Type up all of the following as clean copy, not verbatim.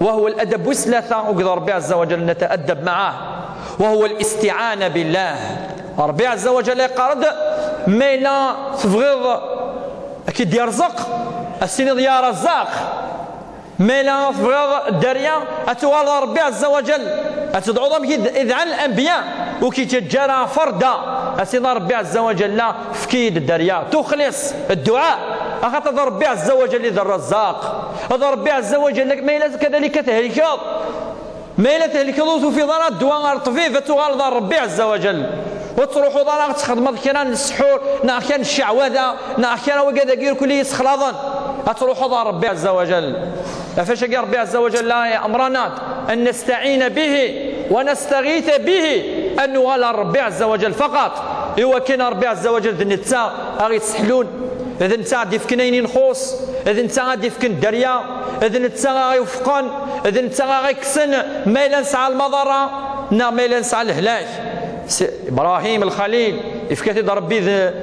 وهو الأدب وسلثة وقدر ربي عز وجل نتأدب معه، وهو الاستعانة بالله. ربي عز وجل يقرد ما لا تبغض أكيد يرزق السنين يا رزاق، ما لا تبغض الدريا أتوالى ربي عز وجل أتدعو ضم إذ عن الأنبياء وكي تجرى فردا أسينا ربي عز وجل فكيد الدريا تخلص الدعاء أخطى ربي عز وجل إذا الرزاق هذا ربي عز وجل ما إلا كذلك تهلكض ما إلا تهلكض في ضرر الدعاء الطفيفة تغالض ربي عز وجل وتروحوا ضرر تخدم كان السحور كان الشعوذة كان وكذا كير كل يسخلاضا أتروحوا ضرر ربي عز وجل. فاش قال ربي عز وجل لا أمرنا أن نستعين به ونستغيث به أن نغالى ربي عز وجل فقط. إوا كان ربي عز وجل ذن نتا غادي تسحلون إذا نتا غادي فكنين نخوص إذا نتا غادي فكن الدريا إذا نتا غيوفقن إذا نتا غيكسن ما إلا نسعى المضرة ما إلا نسعى الهلاك. إبراهيم الخليل يفكتي ربي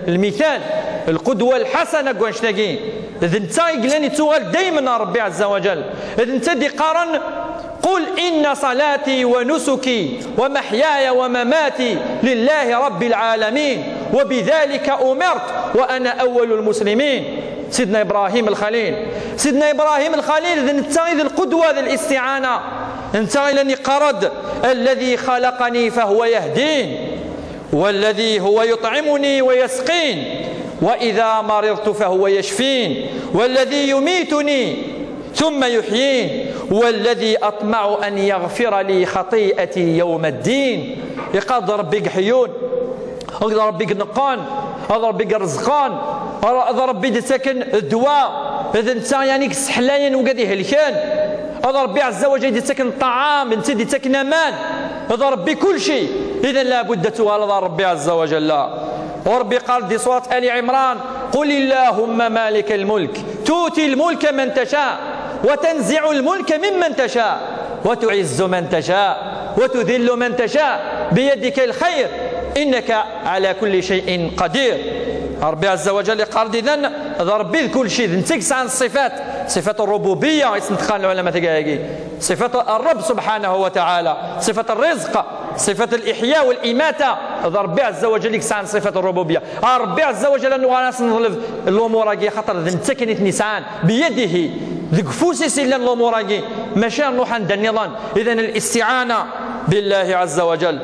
المثال القدوة الحسنة كواش تلاقي إذا نتا يقلاني توغل دايما ربي عز وجل إذا نتا دي قارن قل إن صلاتي ونسكي ومحياي ومماتي لله رب العالمين وبذلك أمرت وأنا أول المسلمين. سيدنا إبراهيم الخليل سيدنا إبراهيم الخليل إذا نتا القدوة ذي الاستعانة انت لاني قرد الذي خلقني فهو يهدين والذي هو يطعمني ويسقين وإذا مرضت فهو يشفين والذي يميتني ثم يحيين والذي أطمع أن يغفر لي خطيئتي يوم الدين. يقدر ربي حيون يقدر ربي نقان يقدر ربي رزقان يقدر ربي ساكن الدواء إذا انت يعني كسحلاين وقد يهلكان هذا ربي عز وجل يتسكن الطعام انت يتسكن امان هذا ربي كل شيء. اذا لابد توالى ربي عز وجل. وربي قال دي سورة آل عمران قل اللهم مالك الملك تؤتي الملك من تشاء وتنزع الملك ممن تشاء وتعز من تشاء وتذل من تشاء بيدك الخير إنك على كل شيء قدير. ربي عز وجل قال إذن ربي كل شيء نتكس عن الصفات صفة الربوبية يسنتقال العلماء تقايقي صفة الرب سبحانه وتعالى صفة الرزق صفة الإحياء والإماتة ربي عز وجل يكس عن صفة الربوبية. ربي عز وجل أنه أنا سنظلف الأمور خطر نتكنت نسان بيده ذك فوسي سيلا الأمور ماشي نروح عند النظام. إذن الاستعانة بالله عز وجل